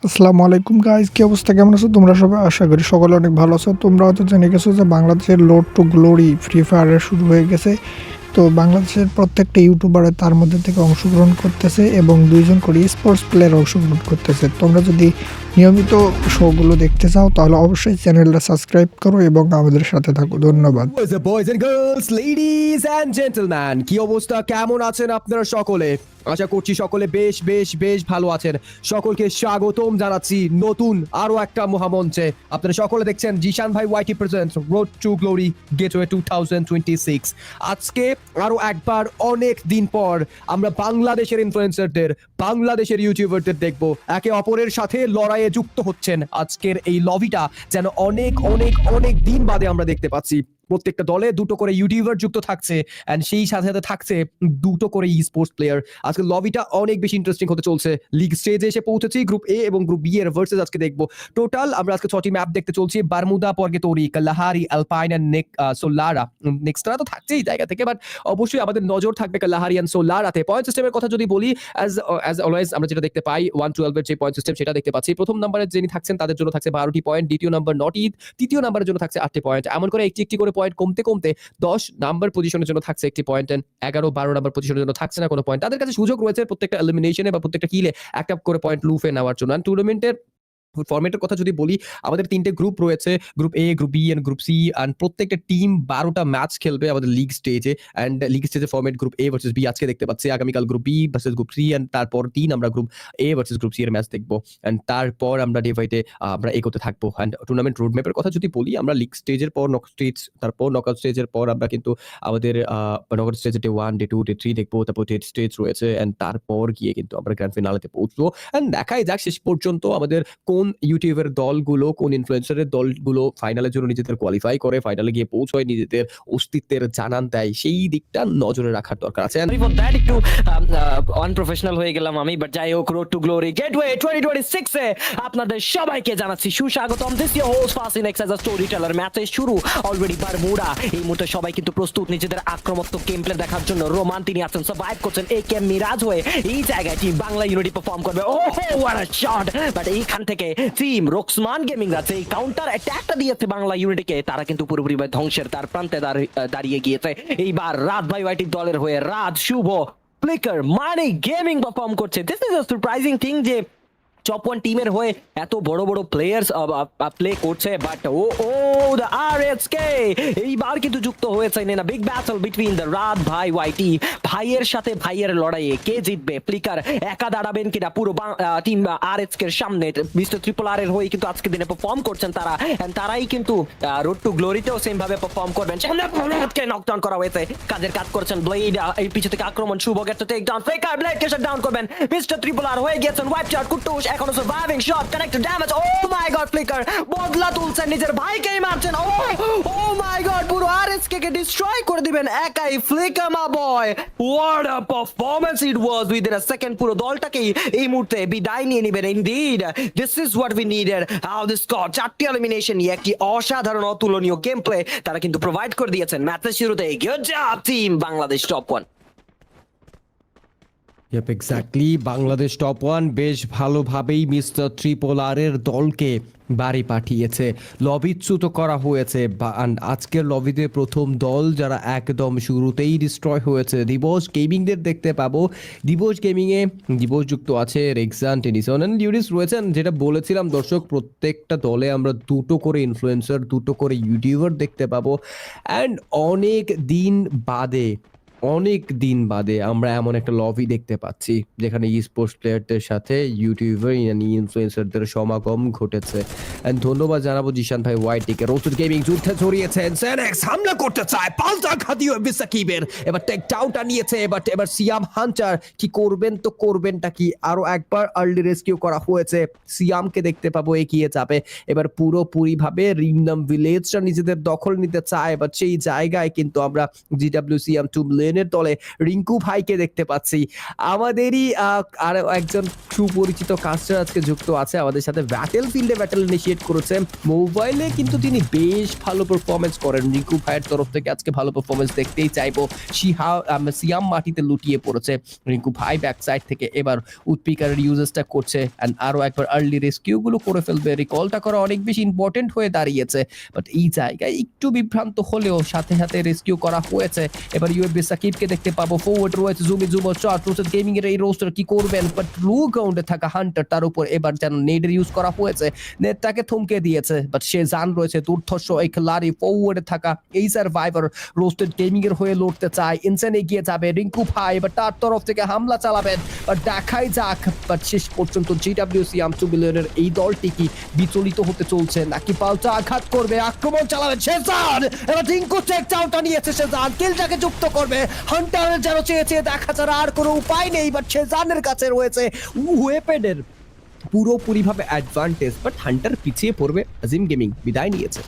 আসসালামু আলাইকুম গাইস, কি অবস্থা, কেমন আছো তোমরা সবাই? আশা করি সকলে অনেক ভালো আছো। তোমরা হয়তো জেনে গেছো যে বাংলাদেশের লোড টু গ্লোরি ফ্রি ফায়ারে শুরু হয়ে গেছে। তো বাংলাদেশের প্রত্যেকটা ইউটিউবারে তার মধ্যে থেকে অংশগ্রহণ করতেছে এবং 2জন করে স্পোর্টস প্লেয়ার অংশগ্রহণ করতেছে। তোমরা যদি নিয়মিত শোগুলো দেখতে চাও তাহলে অবশ্যই চ্যানেলটা সাবস্ক্রাইব করো এবং আমাদের সাথে থাকো। ধন্যবাদ। Boys and girls, ladies and gentleman, কি অবস্থা, কেমন আছেন আপনারা সকলে? আশা করছি সকলে বেশ বেশ বেশ ভালো আছেন। সকলকে স্বাগতম জানাচ্ছি নতুন আরো একটা মহামঞ্চে। আপনারা সকলে দেখছেন জিশান ভাই YT presents road to glory gateway 2026। আজকে আরো একবার অনেক দিন পর আমরা বাংলাদেশের ইনফ্লুয়েন্সারদের, বাংলাদেশের ইউটিউবারদের দেখব একে অপরের সাথে লড়াইয়ে যুক্ত হচ্ছেন। আজকের এই লবিটা যেন অনেক অনেক অনেক দিন বাদে আমরা দেখতে পাচ্ছি। প্রত্যেকটা দলে দুটো করে ইউটিউবার যুক্ত থাকছে এন্ড সেই সাথে সাথে থাকছে দুটো করে ই স্পোর্টস প্লেয়ার। আজকে লবিটা অনেক বেশি ইন্টারেস্টিং হতে চলছে। লিগ স্টেজে এসে পৌঁছেছি। গ্রুপ এ এবং গ্রুপ বি এর ভার্সেস আজকে দেখবো। টোটাল আমরা আজকে 6টি ম্যাপ দেখতে চলছি। Bermuda, Purgatory, Kalahari, Alpine and Solara. নেক্সটরা তো থাকছেই জায়গা থেকে, বাট অবশ্যই আমাদের নজর থাকবে কালাহারি এন্ড সোলারাতে। পয়েন্ট সিস্টেমের কথা যদি বলি, অ্যাজ অলওয়েজ আমরা যেটা দেখতে পাই 1-12 এর যে পয়েন্ট সিস্টেম সেটা দেখতে পাচ্ছি। প্রথম নাম্বারে যিনি থাকছেন তাদের জন্য থাকছে 12টি পয়েন্ট, দ্বিতীয় নাম্বার নট ঈদ, তৃতীয় নাম্বারের জন্য থাকছে 8টি পয়েন্ট। এমন করে একটি একটি করে পয়েন্ট কমতে কমতে 10 নাম্বার পজিশনের জন্য থাকছে একটি পয়েন্ট, 11-12 নাম্বার পজিশনের জন্য থাকছে না কোনো পয়েন্ট। তাদের কাছে সুযোগ রয়েছে প্রত্যেকটা এলিমিনেশনে বা প্রত্যেকটা কিলে একটা করে পয়েন্ট লুফে নেওয়ার জন্য। টুর্নামেন্টের ফরম্যাটের কথা যদি বলি, আমাদের 3টে গ্রুপ রয়েছে, group A, group B and group C. And প্রত্যেকটা টিম 12টা ম্যাচ খেলবে আমাদের লিগ স্টেজে। এন্ড লিগ স্টেজের format group A versus B আজকে দেখতে পাচ্ছি। আগামীকাল group B versus group C and তারপর দিন আমরা group A versus group C এর ম্যাচ দেখবো। এন্ড তারপর আমরা ডে বাই ডে আমরা এগোতে থাকবো। এন্ড টুর্নামেন্ট রোড ম্যাপের কথা যদি বলি, আমরা লিগ স্টেজের পর নক স্টেজ, তারপর নকআউট স্টেজের পর আমরা কিন্তু আমাদের নকআউট স্টেজে ডে 1, ডে 2, ডে 3 দেখবো। তারপর ডে স্টেজ রয়েছে এন্ড তারপর গিয়ে কিন্তু আমরা গ্র্যান্ড ফিনালেতে পৌঁছবো। এন্ড দেখাই যাক শেষ পর্যন্ত আমাদের কোন ইউটিউবের দলগুলো, কোন ইনফ্লুয়েন্সারের দলগুলো ফাইনালের জন্য নিজেদের কোয়ালিফাই করে, ফাইনালে গিয়ে পৌঁছয়, নিজেদের অস্তিত্বের জানান দেয়, সেই দিকটা নজরে রাখার দরকার আছে। সরি ফর দ্যাট, একটু আনপ্রফেশনাল হয়ে গেলাম আমি, বাট যাই হোক, রোড টু গ্লোরি গেটওয়ে 2026 এ আপনাদের সবাইকে জানাচ্ছি সুস্বাগতম। This is host Fasin X as a storyteller. ম্যাচে শুরু অলরেডি বারমুডা। এই মুহূর্তে সবাই কিন্তু প্রস্তুত নিজেদের আক্রমণাত্মক গেম প্লে দেখার জন্য। রোমান তিনি আছেন সার্ভাইভ করছেন একে মিরাজ হয়ে। এই জায়গায় টিম বাংলা ইউনিটি পারফর্ম করবে। ওহো হোয়াট আ শট! বাট এইখান থেকে টিম রোকসমান গেমিং আছে এই কাউন্টার অ্যাটাকটা দিয়েছে বাংলা ইউনিটিকে। তারা কিন্তু পুরোপুরি ধ্বংসের তার প্রান্তে দাঁড়িয়ে গিয়েছে। এইবার রাত ভাই ওয়াইটির দলের হয়ে রাত, শুভ, ফ্লিকার, মানে গেমিং পারফর্ম করছে। This is a surprising thing যে টপ 1 টিমের হয়ে এত বড় বড় প্লেয়ার্স প্লে করছে। বাট ও ও দ্য আরএসকে এইবার কিন্তু যুক্ত হয়েছে না বিগ ব্যাটল বিটুইন দ্য রাত ভাই ওয়াইটি। ভাইয়ের সাথে ভাইয়ের লড়াইয়ে কে জিতবে? ফ্লিকার একা দাঁড়াবেন কিনা পুরো টিম আরএসকে এর সামনে? মিস্টার ট্রিপল আর এর হয়ে কিন্তু আজকে দিনে পারফর্ম করছেন তারা। এন্ড তারাই কিন্তু রোড টু গ্লোরিতেও সেম ভাবে পারফর্ম করবেন। সামনে ব্লেডকে নকডাউন করা হয়েছে, কাজের কাজ করছেন ব্লেড। এই পিছু থেকে আক্রমণ, Shuvo get to take down Flicker, ব্লেডকে শাট ডাউন করবেন। মিস্টার ট্রিপল আর হয়ে গেছেন ওয়াইপ শট, কুটুস এখনো surviving shot, connected damage. Oh my god, Flicker বদলা তুলছেন, নিজের ভাইকেই মারছেন। ও মাই গড, পুরো আরএসকে কে ডিস্ট্রয় করে দিবেন একাই ফ্লিকার মা বয়। What a performance it was. Within a second পুরো দলটাকেই এই মুহূর্তে বিদায় নিয়ে নেবেন। Indeed this is what we needed. How this score 4টি এলিমিনেশন, একটি অসাধারণ অতুলনীয় গেম প্লে তারা কিন্তু প্রোভাইড করে দিয়েছেন ম্যাচের শুরুতে। Good job team Bangladesh top 1। ইয়েপ, exactly, Bangladesh top 1 বেশ ভালোভাবেই মিস্টার ট্রিপল আর এর দলকে বাড়ি পাঠিয়েছে, লবিচ্যুত করা হয়েছে। আজকের লবিতে প্রথম দল যারা একদম শুরুতেই ডিস্ট্রয় হয়েছে, দিবস গেমিংদের দেখতে পাবো। দিবস গেমিংয়ে দিবস যুক্ত আছে, রেক্সান, টেনিসন অ্যান্ড লিউরিস রয়েছেন। যেটা বলেছিলাম দর্শক, প্রত্যেকটা দলে আমরা দুটো করে ইনফ্লুয়েন্সার, দুটো করে ইউটিউবার দেখতে পাবো। অ্যান্ড অনেক দিন বাদে আমরা এমন একটা লবি দেখতে পাচ্ছি যেখানে ই স্পোর্টস প্লেয়ারদের সাথে ইউটিউবার ইনফ্লুয়েন্সারদের সমাগম ঘটেছে। এন্ড ধন্যবাদ জানাবো জিশান ভাই ওয়াইটিকে। রোস্টেড গেমিং যুদ্ধে জড়িয়েছেন, সেনেক্স হামলা করতে চায়, পাল্টা খাদিও বিসাকিবের এবার টেক ডাউনটা নিয়েছে। এবার সিয়াম হান্টার কি করবেন, তো করবেনটা কি? আরো একবার আর্লি রেস্কিউ করা হয়েছে, সিয়ামকে দেখতে পাবো এগিয়ে যাবে। এবার পুরোপুরি ভাবে রিমনাম ভিলেজটা নিজেদের দখল নিতে চায়, বাট সেই জায়গায় কিন্তু আমরা জিডব্লিউ সিয়াম টু লেনের দলে রিঙ্কু ভাইকে দেখতে পাচ্ছি। আমাদেরই আরো একজন সুপরিচিত কাস্টার আজকে যুক্ত আছে আমাদের সাথে, ব্যাটেল ফিল্ডে ব্যাটেল ইনিশিয়েট করেছে। মোবাইলে কিন্তু তিনি বেশ ভালো পারফরমেন্স করেন। রিঙ্কু ভাইয়ের তরফ থেকে আজকে ভালো পারফরমেন্স দেখতেই চাইবো। সিয়াম মাটিতে লুটিয়ে পড়েছে রিঙ্কু ভাই ব্যাক সাইড থেকে, এবার উৎপিকারের ইউজেসটা করছে অ্যান্ড আরো একবার আর্লি রেস্কিউ গুলো করে ফেলবে। রিকলটা করা অনেক বেশি ইম্পর্টেন্ট হয়ে দাঁড়িয়েছে, বাট এই জায়গায় একটু বিভ্রান্ত হলেও সাথে সাথে রেস্কিউ করা হয়েছে। এবার ইউএফবি সাকিবকে দেখতে পাবো, ফরওয়ার্ড রয়েছে জুমো শট, রোস্টার গেমিং এর এই রোস্টার কি করবেন, বাট লো গ্রাউন্ডে থাকা হান্টার তার উপর এবার যেন নেডের ইউজ করা হয়েছে, নেটটাকে থমকে দিয়েছে। বাট সে জান রয়েছে দুর্ধর্ষ এই খেলারি, ফরওয়ার্ডে থাকা এই সার্ভাইভার রোস্টেড গেমিং এর হয়ে লড়তে চায়। ইনসেন এগিয়ে যাবে, রিঙ্কু ভাই এবার তার তরফ থেকে হামলা চালাবেন, বাট দেখাই যাক। বাট শেষ পর্যন্ত জিডব্লিউসি আমচু বিলিয়নের এই দলটি কি বিচলিত হতে চলছে নাকি পাল্টা আঘাত করবে, আক্রমণ চালাবেন শেজান। এবার রিঙ্কু চেক চাউটা নিয়েছে, শেজান কিলটাকে যুক্ত করবে। হান্টারের যেন চেয়েছে দেখা ছাড়া আর কোনো উপায় নেই, বাট শেজানের কাছে রয়েছে ওয়েপেনের পুরোপুরিভাবে অ্যাডভান্টেজ, বাট হান্টার পিছিয়ে পড়বে। আজিম গেমিং বিদায় নিয়েছে।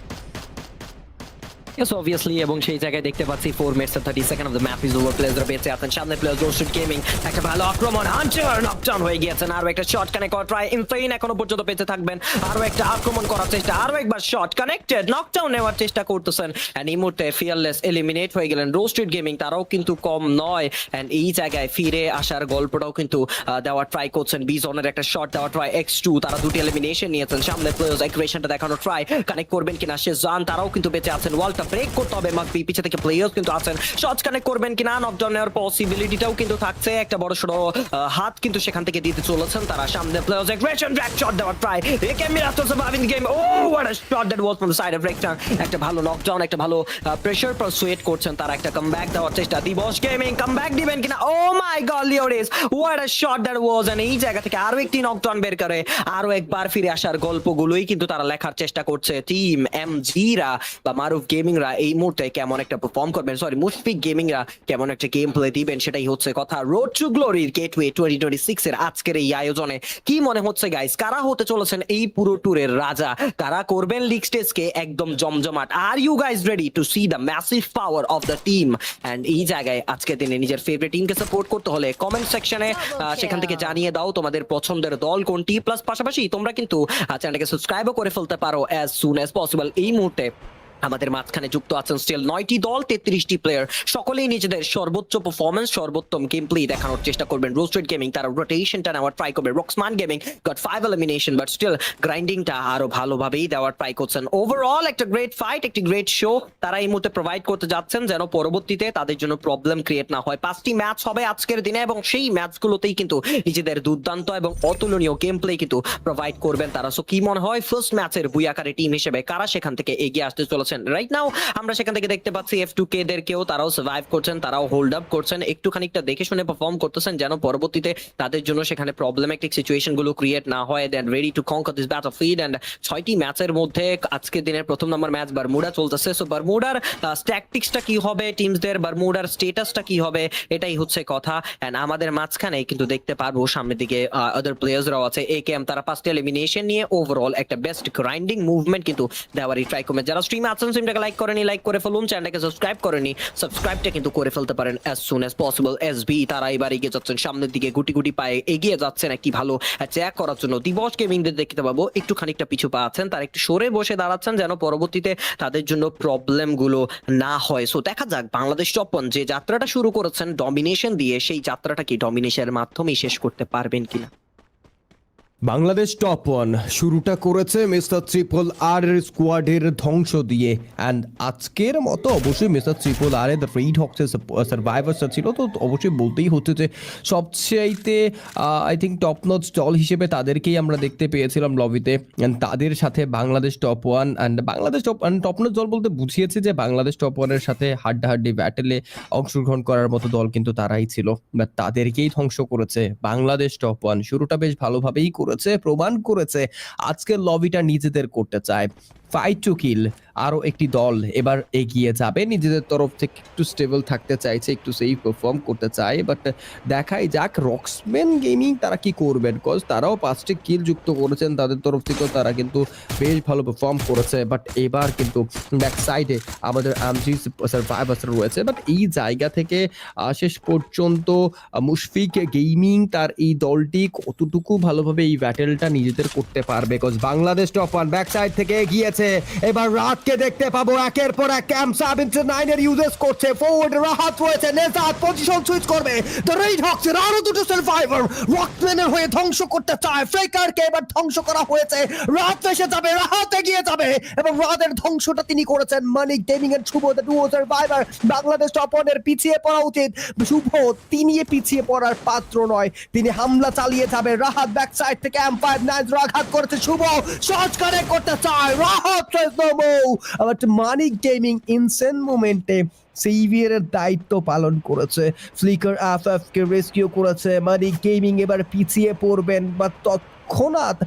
Yes, obviously, এবং সেই জায়গায় দেখতে পাচ্ছি 4 minutes and 30 seconds of the map is over. প্লেয়াররা বেঁচে আছেন, সামনে প্লেয়ার রোস্টেড গেমিং একটা ভালো আক্রমণ, হান্টার নকডাউন হয়ে গিয়েছেন। আরো একটা শট কানেক্ট করা ট্রাই, ইনফেইন এখনো পর্যন্ত বেঁচে থাকবেন। আরো একটা আক্রমণ করার চেষ্টা, আরো একবার শট কানেক্টেড, নকডাউন নেওয়ার চেষ্টা করতেছেন। এন্ড এই মুহূর্তে ফিয়ারলেস এলিমিনেট হয়ে গেলেন। রোস্টেড গেমিং তারাও কিন্তু কম নয়, এন্ড এই জায়গায় ফিরে আসার গল্পটাও কিন্তু দেওয়ার ট্রাই করছেন। বিজনের একটা শট দেওয়ার ট্রাই, X2 তারা দুটি এলিমিনেশন নিয়েছেন। সামনে প্লেয়ার্স এগ্রেশনটা দেখানো ট্রাই, কানেক্ট করবেন কিনা শেজান, তারাও কিন্তু বেঁচে আছেন। ওয়ালটা ব্রেক করতে হবে, পিছে থেকে প্লেয়ার্স কিন্তু আছেন, শটস কানেক্ট করবেন কিনা, নকডাউন নেওয়ার পসিবিলিটিটাও কিন্তু থাকছে। একটা বড় সড়ো হাত কিন্তু সেখান থেকে দিতে চলেছেন তারা। সামনে প্লেয়ার্স এগ্রেশন ড্র্যাগ শট দেওয়ার ট্রাই, একে মিরাতো surviving game. Oh what a shot that was from the side of Rector. একটা ভালো নকডাউন, একটা ভালো প্রেসার পারসুয়েট করছেন তারা। একটা কামব্যাক দেওয়ার চেষ্টা, দিবস গেমিং কামব্যাক দিবেন কিনা। Oh my god Leoris, what a shot that was. And এই জায়গা থেকে আরো একটি নকডাউন বের করে আরো একবার ফিরে আসার গল্পগুলোই কিন্তু তারা লেখার চেষ্টা করছে। টিম এমজিরা বা মারুফ গেমিংরা এই মুহূর্তে কেমন একটা পারফর্ম করবেন, সরি মুশফিক গেমিংরা কেমন একটা গেম প্লে দিবেন, সেটাই হচ্ছে কথা। রোড টু গ্লোরির গেটওয়ে 2026 এর আজকের এই আয়োজনে কি মনে হচ্ছে গাইস, কারা হতে চলেছেন এই পুরো ট্যুরের রাজা, কারা করবেন লিগ স্টেজকে একদম জমজমাট? Are you guys ready to see the massive power of the team? And এই জায়গায় আজকে দিনে নিজের ফেভারিট টিমকে সাপোর্ট করতে হলে কমেন্ট সেকশনে সেখান থেকে জানিয়ে দাও তোমাদের পছন্দের দল কোনটি। প্লাস পাশাপাশি তোমরা কিন্তু চ্যানেলকে সাবস্ক্রাইবও করে ফেলতে পারো অ্যাজ সুন অ্যাজ পসিবল। এই মুহূর্তে আমাদের মাঝখানে যুক্ত আছেন স্টিল 9টি দল, 33টি প্লেয়ার, সকলেই নিজেদের সর্বোচ্চ পারফরমেন্স, সর্বোত্তম গেম প্লে দেখানোর চেষ্টা করবেন। রোস্টেড গেমিং তারা রোটেশনটা নেওয়ার ট্রাই করবে, Roxman gaming got 5 elimination, but still গ্রাইন্ডিংটা আরো ভালোভাবেই দেওয়ার ট্রাই করছেন। ওভারঅল একটা গ্রেট ফাইট, একটি গ্রেট শো তারা এই মুহূর্তে প্রোভাইড করতে যাচ্ছেন, যেন পরবর্তীতে তাদের জন্য প্রবলেম ক্রিয়েট না হয়। 5টি ম্যাচ হবে আজকের দিনে এবং সেই ম্যাচগুলোতেই কিন্তু নিজেদের দুর্দান্ত এবং অতুলনীয় গেম প্লে কিন্তু প্রোভাইড করবেন তারা। সো কি মনে হয় ফার্স্ট ম্যাচের বুয়াকারে টিম হিসেবে কারা সেখান থেকে এগিয়ে আসতে চলেছেন? রাইট নাও আমরা সেখান থেকে দেখতে পাচ্ছি F2K দেরকেও, তারাও সার্ভাইভ করছেন, তারাও হোল্ড আপ করছেন, একটু খানিকটা দেখে শুনে পারফর্ম করতেছেন যেন পরবর্তীতে তাদের জন্য সেখানে প্রবলেমেটিক সিচুয়েশন গুলো ক্রিয়েট না হয়। Then ready to conquer this battlefield. And 6টি ম্যাচের মধ্যে আজকের দিনের প্রথম নম্বর ম্যাচ বারমুডা চলতেছে। সো বারমুডার ট্যাকটিক্সটা কি হবে, টিমসদের বারমুডার স্ট্যাটাসটা কি হবে, এটাই হচ্ছে কথা। এন্ড আমাদের মাঝখানে কিন্তু দেখতে পারবো সামনের দিকে আদার প্লেয়ার্সরাও আছে। AKM তারা 5টি এলিমিনেশন নিয়ে ওভারঅল একটা বেস্ট গ্রাইন্ডিং মুভমেন্ট কিন্তু দেওয়ারই ট্রাই করবেন। যারা স্ট্রিমে আছেন স্ট্রিমটাকে লাইক করেনি, লাইক করে ফেলুন। চ্যানেলটাকে সাবস্ক্রাইব করেনি, সাবস্ক্রাইবটা কিন্তু করে ফেলতে পারেন as soon as possible. SB তারা এবার এগিয়ে যাচ্ছেন সামনের দিকে, গুটি গুটি পায়ে এগিয়ে যাচ্ছেন একটি ভালো চ্যাক করার জন্য। দিবস গেমিংদের দেখতে পাবো একটু খানিকটা পিছু পা আছেন, তারা একটু সরে বসে দাঁড়াচ্ছেন যেন পরবর্তীতে তাদের জন্য প্রবলেম গুলো না হয়। সো দেখা যাক বাংলাদেশ টপ 1 যে যাত্রাটা শুরু করেছেন ডমিনেশন দিয়ে, সেই যাত্রাটা কি ডমিনেশনের মাধ্যমেই শেষ করতে পারবেন কিনা? বাংলাদেশ টপ 1 শুরুটা করেছে মিস্টার ট্রিপল আর এর স্কোয়াডের ধ্বংস দিয়ে। অ্যান্ড আজকের মতো অবশ্যই মিস্টার ট্রিপল আর এর দ্য রেড হক্সের সার্ভাইভার্সটা ছিল, তো অবশ্যই বলতেই হচ্ছে যে সবচাইতে আই থিঙ্ক টপ নচ দল হিসেবে তাদেরকেই আমরা দেখতে পেয়েছিলাম লবিতে। অ্যান্ড তাদের সাথে Bangladesh top 1 and Bangladesh top notch দল বলতে বুঝিয়েছে যে বাংলাদেশ টপ 1-এর সাথে হাড্ডাহাড্ডি ব্যাটেলে অংশগ্রহণ করার মতো দল কিন্তু তারাই ছিল, বাট তাদেরকেই ধ্বংস করেছে বাংলাদেশ টপ 1। শুরুটা বেশ ভালোভাবেই করেছে, প্রমাণ করেছে আজকের লবিটা নিজেদের করতে চায়। ফাইট টু কিল আরও একটি দল এবার এগিয়ে যাবে, নিজেদের তরফ থেকে একটু স্টেবল থাকতে চাইছে, একটু সেফ পারফর্ম করতে চায়, বাট দেখাই যাক রক্সম্যান গেমিং তারা কি করবেন, কজ তারাও 5টি কিল যুক্ত করেছেন, তাদের তরফ থেকেও তারা কিন্তু বেশ ভালো পারফর্ম করেছে, বাট এবার কিন্তু ব্যাক সাইডে আমাদের আমজি সার্ভাইভার্স রয়েছে, বাট এই জায়গা থেকে শেষ পর্যন্ত মুশফিক গেমিং তার এই দলটি কতটুকু ভালোভাবে এই ব্যাটেলটা নিজেদের করতে পারবে, cause Bangladesh top one back side থেকে এগিয়েছে, এবার রাতকে দেখতে পাবো একের পর এক ক্যাম্প 79 এর ইউজেস করছে, ফরওয়ার্ড রাহাত রয়েছে, নেজাত পজিশন সুইচ করবে, দ্য রেড হক্স এর আরো দুটো সার্ভাইভার রকম্যানের হয়ে ধ্বংস করতে চায়, ফ্লেকারকে এবার ধ্বংস করা হয়েছে, রাত এসে যাবে, রাহাত এগিয়ে যাবে এবং রাতের ধ্বংসটা তিনি করেছেন, মানিক গেমিং এর Shuvo the duo survivor, Bangladesh top ওয়ানের পিছিয়ে পড়া উচিত, শুভ তিনি পিছিয়ে পড়ার পাত্র নয়, তিনি হামলা চালিয়ে যাবে, রাহাত ব্যাক সাইড থেকে M59 আঘাত করেছে, শুভ শর্ট কানেক্ট করতে চায়, Rahat but Manik gaming insane মোমেন্টে সেভিয়ারের দায়িত্ব পালন করেছে, ফ্লিকার AFF কে রেস্কিউ করেছে, মানিক গেমিং এবার পিছিয়ে পড়বেন, বা তৎক্ষণাৎ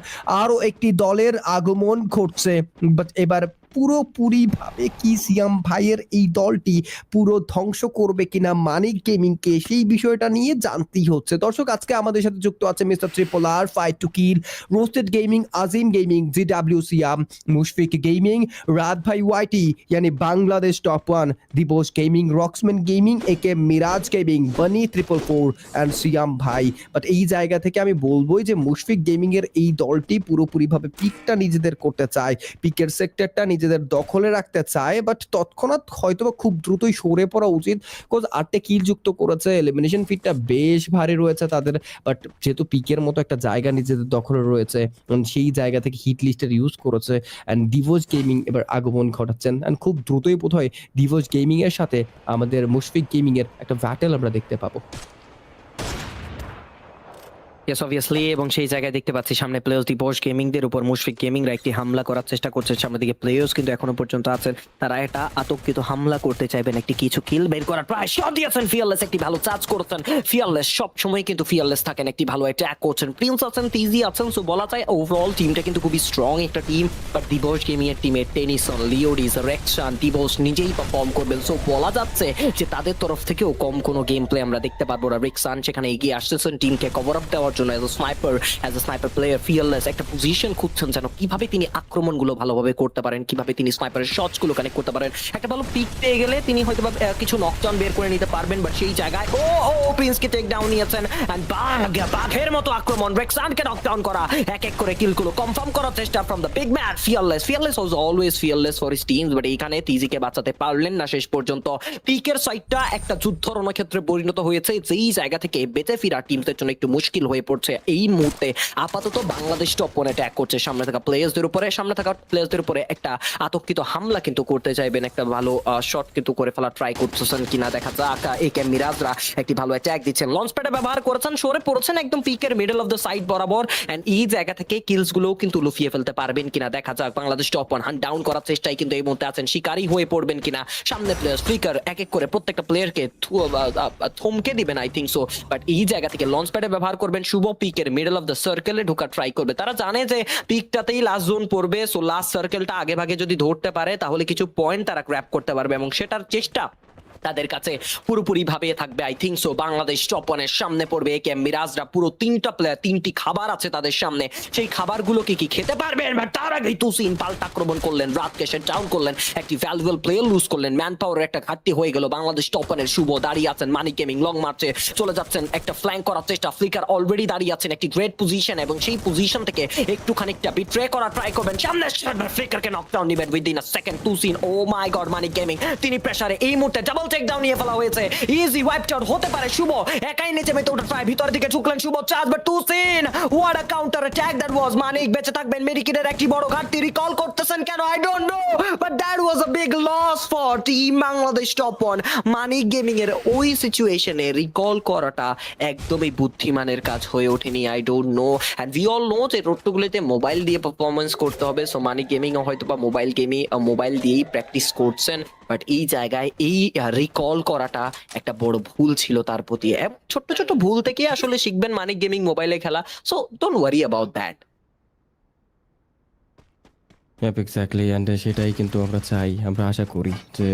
আরো একটি দলের আগমন ঘটছে, বাট এবার পুরোপুরিভাবে কি সিয়াম ভাইয়ের এই দলটি পুরো ধ্বংস করবে কিনা মানিক গেমিংকে, সেই বিষয়টা নিয়ে জানতেই হচ্ছে। দর্শক, আজকে আমাদের সাথে যুক্ত আছে Mr triple R, fight to kill, roasted gaming, Azim gaming, GW Siam, Mushfiq gaming, Raat ভাই ওয়াইটি यानी Bangladesh top one, Dibosh gaming, Roxman gaming, AK Miraj gaming, বানি 444 অ্যান্ড সিয়াম ভাই। বাট এই জায়গা থেকে আমি বলবোই যে মুশফিক গেমিং এর এই দলটি পুরোপুরিভাবে পিকটা নিজেদের করতে চায়, পিকের সেক্টরটা নিজেদের দখলে রাখতে চায়, বাট তৎক্ষণাৎ হয়তোবা খুব দ্রুতই সরে পড়া উচিত, বিকজ 8টে কিল যুক্ত করেছে, এলিমিনেশন ফিটটা বেশ ভারী রয়েছে তাদের, বাট যেহেতু পিকের মতো একটা জায়গা নিজেদের দখলে রয়েছে, সেই জায়গা থেকে হিট লিস্টের ইউজ করেছে, অ্যান্ড ডিভোস গেমিং এবার আগমন ঘটাচ্ছেন, অ্যান্ড খুব দ্রুতই বোধহয় ডিভোস গেমিং এর সাথে আমাদের মুশফিক গেমিং এর একটা ব্যাটেল আমরা দেখতে পাবো। ইয়েস অবভিয়াসলি, এবং সেই জায়গায় দেখতে পাচ্ছি সামনে প্লেয়ার্স দিবস গেমিং দের উপর মুশফিক গেমিংরা একটি হামলা করার চেষ্টা করছে, সামনের দিকে প্লেয়ার্স কিন্তু এখনো পর্যন্ত আছেন, তারা এটা আতঙ্কিত হামলা করতে চাইবেন, একটি কিছু কিল বের করার প্রায় শট দিয়েছেন ফিয়ারলেস, একটি ভালো চার্জ করছেন ফিয়ারলেস, সব সময় কিন্তু ফিয়ারলেস থাকেন, একটি ভালো অ্যাটাক করছেন, প্রিন্স আছেন, তিজি আছেন, সো বলা যায় ওভারঅল টিমটা কিন্তু খুবই স্ট্রং একটা টিম, বাট দিবস গেমিং এর টিমে টেনিসন, লিওডিস, রেক্সান, দিবস নিজেই পারফর্ম করবেন, সো বলা যাচ্ছে যে তাদের তরফ থেকেও কম কোনো গেম প্লে আমরা দেখতে পারবো না, রেক্সান সেখানে এগিয়ে আসতেছেন টিমকে কভার আপ দেওয়ার জন্য as a sniper player, fearless একটা পজিশন খুঁজছেন যেন কিভাবে তিনি আক্রমণগুলো ভালোভাবে করতে পারেন, কিভাবে তিনি স্নাইপারের শটস গুলো কানেক্ট করতে পারেন, একটা ভালো পিক পেয়ে গেলে তিনি হয়তো কিছু নকডাউন বের করে নিতে পারবেন, বাট সেই জায়গায় প্রিন্সকে টেক ডাউন নিয়েছেন, এন্ড বাঘের মতো আক্রমণ, রেক্সানকে নকডাউন করা, এক এক করে কিলগুলো কনফার্ম করার চেষ্টা from the big man fearless was always fearless for his teams, but এইখানে তিজিকে বাঁচাতে পারলেন না শেষ পর্যন্ত, পিকের সাইডটা একটা যুদ্ধ রণক্ষেত্রে পরিণত হয়েছে, যেই জায়গা থেকে বেঁচে ফেরা টিমদের জন্য একটু মুশকিল হয়ে পড়ছে এই মুহূর্তে। আপাতত বাংলাদেশ টপ ওয়ান অ্যাটাক করছে সামনে থাকা প্লেয়ার্সদের উপরে একটা আতঙ্কিত হামলা কিন্তু করতে চাইবেন, একটা ভালো শট কিন্তু করে ফেলা ট্রাই করতেছেন কিনা দেখা যাক, একে মিরাজরা একটি ভালো অ্যাটাক দিচ্ছেন, লঞ্চ প্যাডে ব্যবহার করেছেন, সরে পড়েছেন একদম পিকের মিডল অফ দ্য সাইড বরাবর, এন্ড এই জায়গা থেকে কিলস গুলো কিন্তু লুফিয়ে ফেলতে পারবেন কিনা দেখা যাক, Bangladesh top one hunt down করার চেষ্টায় কিন্তু এই মুহূর্তে আছেন, শিকারী হয়ে পড়বেন কিনা সামনে প্লেয়ার্স, ফ্লিকার এক এক করে প্রত্যেকটা প্লেয়ারকে থমকে দিবেন আই থিঙ্ক সো, বাট এই জায়গা থেকে লঞ্চ প্যাডে ব্যবহার করবেন, শুভ পিকের মিডল অফ দ্য সার্কেলে ঢোকার ট্রাই করবে, তারা জানে যে পিকটাতেই লাস্ট জোন পড়বে, সো লাস্ট সার্কেলটা আগে ভাগে যদি ধরতে পারে তাহলে কিছু পয়েন্ট তারা গ্র্যাব করতে পারবে, এবং সেটার চেষ্টা তাদের কাছে পুরোপুরি ভাবে থাকবে I think so. Bangladesh top ওয়ানের সামনে পড়বে একে মিরাজরা, পুরো 3টা প্লেয়ার, 3টি খাবার আছে তাদের সামনে, সেই খাবারগুলো কি খেতে পারবেন, বাট তার আগেই তুসিন পাল্টা আক্রমণ করলেন, রাতকে সেট ডাউন করলেন, একটি ভ্যালুয়েবল প্লেয়ার লুজ করলেন, ম্যান পাওয়ারের একটা ঘাটতি হয়ে গেল বাংলাদেশ টপ ওয়ানের। শুভ দাঁড়িয়ে আছেন, মানিক গেমিং লং মার্চে চলে যাচ্ছেন, একটা ফ্ল্যাঙ্ক করার চেষ্টা, ফ্লিকার অলরেডি দাঁড়িয়ে আছেন একটি গ্রেট পজিশন, এবং সেই পজিশন থেকে একটু খানিকটা বিট্রে করার ট্রাই করবেন, সামনে ফ্লিকারকে নকডাউন নেবেন within a second, Tusin oh my god, Manik gaming তিনি প্রেসারে এই মুহূর্তে ডাবল টেক ডাউন নিয়ে ফেলা হয়েছে, ইজি ওয়াইপড আউট হতে পারে, শুভ একাই নিচে মেতে ওঠা ট্রাই, ভিতরের দিকে ঝুকলেন Shuvo, charge but Tushin, what a counter attack that was, Manik বেঁচে থাকবেন, মেডিকেটের একটি বড় ঘাটতি রিকল করতেছেন কেন I don't know, but that was a big loss for team Bangladesh top one. Manik gaming এর ওই সিচুয়েশনে রিকল করাটা একদমই বুদ্ধিমানের কাজ হয়ে ওঠেনি, I don't know, and we all know যে রোডগুলোতে মোবাইল দিয়ে পারফরমেন্স করতে হবে, সো মানিক গেমিং হয়তো বা মোবাইল দিয়েই প্র্যাকটিস করছেন, বাট এই জায়গায় এই রিকল করাটা একটা বড় ভুল ছিল তার প্রতি, ছোট্ট ছোট্ট ভুল থেকে আসলে শিখবেন মানিক গেমিং মোবাইলে খেলা, so don't worry about that. Exactly, and সেটাই কিন্তু আমরা চাই, আমরা আশা করি যে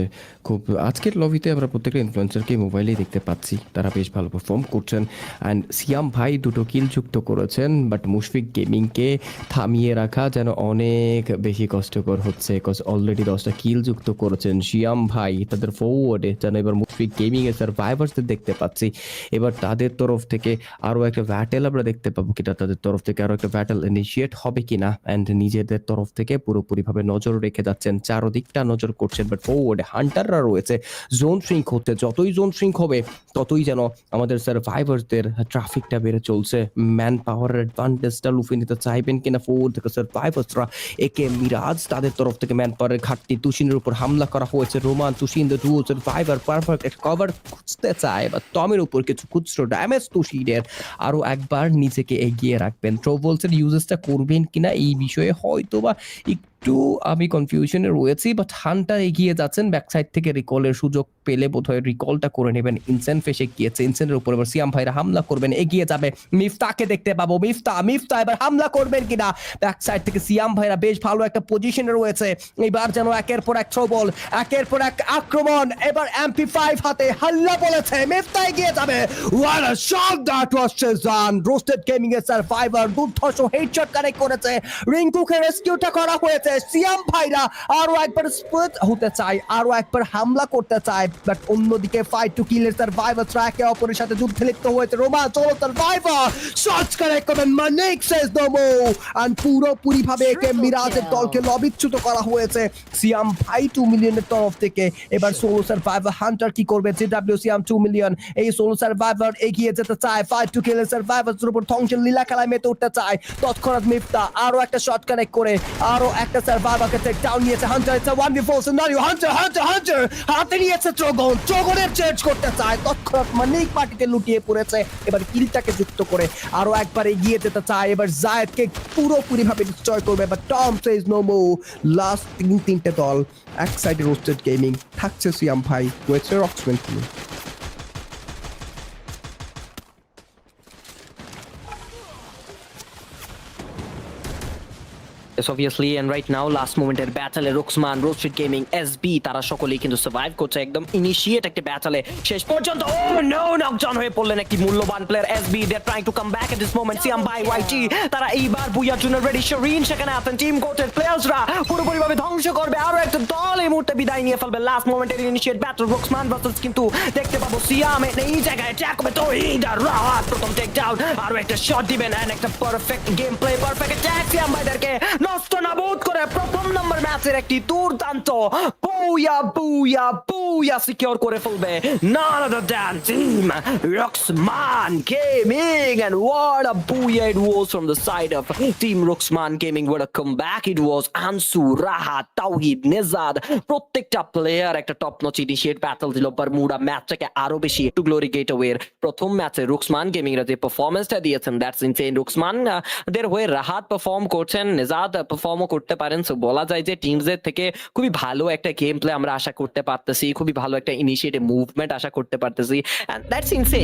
খুব আজকের লবিতে আমরা প্রত্যেকটা ইনফ্লুয়েন্সারকে মোবাইলেই দেখতে পাচ্ছি, তারা বেশ ভালো পারফর্ম করছেন। অ্যান্ড সিয়াম ভাই দুটো কিল যুক্ত করেছেন, বাট মুশফিক গেমিংকে থামিয়ে রাখা যেন অনেক বেশি কষ্টকর হচ্ছে, বিকজ অলরেডি 10টা কিল যুক্ত করেছেন সিয়াম ভাই তাদের ফরওয়ার্ডে, যেন এবার মুশফিক গেমিংয়ের সার্ভাইভার্সদের দেখতে পাচ্ছি। এবার তাদের তরফ থেকে আরও একটা ব্যাটেল আমরা দেখতে পাবো কিনা, তাদের তরফ থেকে আরও একটা ব্যাটেল ইনিশিয়েট হবে কিনা, অ্যান্ড নিজেদের তরফ থেকে পুরোপুরিভাবে নজর রেখে যাচ্ছেন, চারদিকটা নজর করছেন। বাট ফরওয়ার্ডে হান্টাররা রয়েছে, জোন শ্রিঙ্ক হচ্ছে, যতই জোন শ্রিঙ্ক হবে ততই যেন আমাদের সার্ভাইভার্সদের ট্রাফিকটা বেড়ে চলছে। ম্যান পাওয়ার অ্যাডভান্টেজটা লুফে নিতে চাইবেন কিনা ফরওয়ার্ড থেকে সার্ভাইভার্সরা। একে মিরাজ তাদের তরফ থেকে ম্যান পাওয়ারের ঘাটতি, তুষিনের উপর হামলা করা হয়েছে। Roman Tushin the duo survivor perfect একটা কভার খুঁজতে চায়, বা টমের উপর কিছু খুচরো ড্যামেজ তুষিনের। আরো একবার নিজেকে এগিয়ে রাখবেন, ট্রোভলসের ইউজেসটা করবেন কিনা এই বিষয়ে হয়তো বা একটু আমি কনফিউশনে রয়েছি, বাট হান্টার এগিয়ে যাচ্ছেন ব্যাক সাইড থেকে, রিকলের সুযোগ পেলে বোধহয় রিকলটা করে নেবেন। ইনসেন ফেসে গিয়েছে, ইনসেনের উপর এবার সিয়াম ভাইরা হামলা করবেন, এগিয়ে যাবে। মিফতাকে দেখতে পাবো, মিফতা এবার হামলা করবেন কিনা। ব্যাক সাইড থেকে সিয়াম ভাইরা বেশ ভালো একটা পজিশনে রয়েছে, এবার যেন একের পর এক থ্রোবল, একের পর এক আক্রমণ। এবার MP5 হাতে হাল্লা বলেছে, মিফতা এগিয়ে যাবে। What a shot that was Shazan! Roasted Gaming এর সার্ভাইভার দুর্ধর্ষ হেডশট কানেক্ট করেছে, রিঙ্কুকে রেস্কিউটা করা হয়েছে। সিয়াম ভাইরা আরো একবার স্প্লিট হতে চায়, আরো একবার হামলা করতে চায়, বাট অন্যদিকে ফাইট টু কিলের সার্ভাইভাররা একে অপরের সাথে যুদ্ধে লিপ্ত হয়েছে। রোমান চলো সার্ভাইভার, শটস কানেক্ট করবেন, মানিক সেজ নো মোর, আর পুরোপুরি ভাবে একে মিরাজের দলকে লবিচ্যুত করা হয়েছে সিয়াম ভাই 2 মিলিয়নের তরফ থেকে। এবার সোলো সার্ভাইভার হান্টার কি করবে? জিডব্লিউ সিয়াম 2 মিলিয়ন, এই সোলো সার্ভাইভার এগিয়ে যেতে চায়, ফাইট টু কিলের সার্ভাইভারদের উপর ধ্বংসের লীলা খেলায় মেতে উঠতে চায়। তৎক্ষণাৎ মিফতা আরো একটা শট কানেক্ট করে আরো একটা সার্ভাইভারকে টেক ডাউন নিয়েছে। Hunter it's a 1v4 scenario, Hunter হাতে নিয়েছে ট্রোগনের চেঞ্জ করতে চায়, তৎক্ষণাৎ মানিক পার্টিতে লুটিয়ে পড়েছে। এবার কিলটাকে যুক্ত করে আরো একবার এগিয়ে যেতে চায়, এবার জায়েদকে পুরোপুরি ভাবে ডিস্ট্রয় করবে, but Tom says no more. Last তিনটে দল, এক সাইডে রোস্টেড গেমিং, থাকছে সিয়াম ভাই, রয়েছে রক্সম্যান team. obviously, and right now last moment এর ব্যাটলে রুক্সমান, রোস্টেড গেমিং, এসবি তারা সকলেই কিন্তু সার্ভাইভ করছে একদম ইনিশিয়েট একটা ব্যাটলে শেষ পর্যন্ত। ও নো, নকডাউন হয়ে পড়লেন একটি মূল্যবান player SB. They are trying to come back at this moment. Siam ভাই, ওয়াইটি তারা এইবার বুয়ার জন্য রেডি। শরিন সেখানে আছেন, টিম কোটের প্লেয়ার্সরা পুরোপুরিভাবে ধ্বংস করবে আরো একটা দল, এই মুহূর্তে বিদায় নিয়ে ফেলবে লাস্ট মোমেন্টের ইনিশিয়েট ব্যাটল। রুক্সমান ভার্সেস কিন্তু দেখতে পাবো সিয়াম এই জায়গায় অ্যাটাক হবে তো এইডার রাহাত প্রথম টেক ডাউন, আরো একটা শট দিবেন এন্ড একটা perfect game play, perfect attack Siam ভাইদেরকে নষ্ট না বোধ করে প্রথম নম্বর ম্যাচের একটি দুর্দান্ত বুয়া সিকিউর করে ফেলবে। None other than team Roxman Gaming, and what a booyah it was from the side of team Roxman Gaming. What a comeback it was. Ansu, Rahat, Tawhid, Nezad প্রত্যেকটা প্লেয়ার একটা টপ নচ ইনিশিয়েট ব্যাটল দিল। Bermuda ম্যাচটাকে আরো বেশি একটু glory গেটওয়ের প্রথম ম্যাচে রুক্সমান gaming এর যে পারফরম্যান্সটা দিয়েছেন, দ্যাটস ইনসেইন। রুক্সমান দের হয়ে রাহাত পারফর্ম করছেন, নেজাদ পারফর্মও করতে পারেন। সো বলা যায় যে টিমসের থেকে খুবই ভালো একটা গেম প্লে আমরা আশা করতে পারতেছি, খুবই ভালো একটা ইনিশিয়েটিভ মুভমেন্ট আশা করতে পারতেছি, এন্ড দ্যাটস ইনসেইন।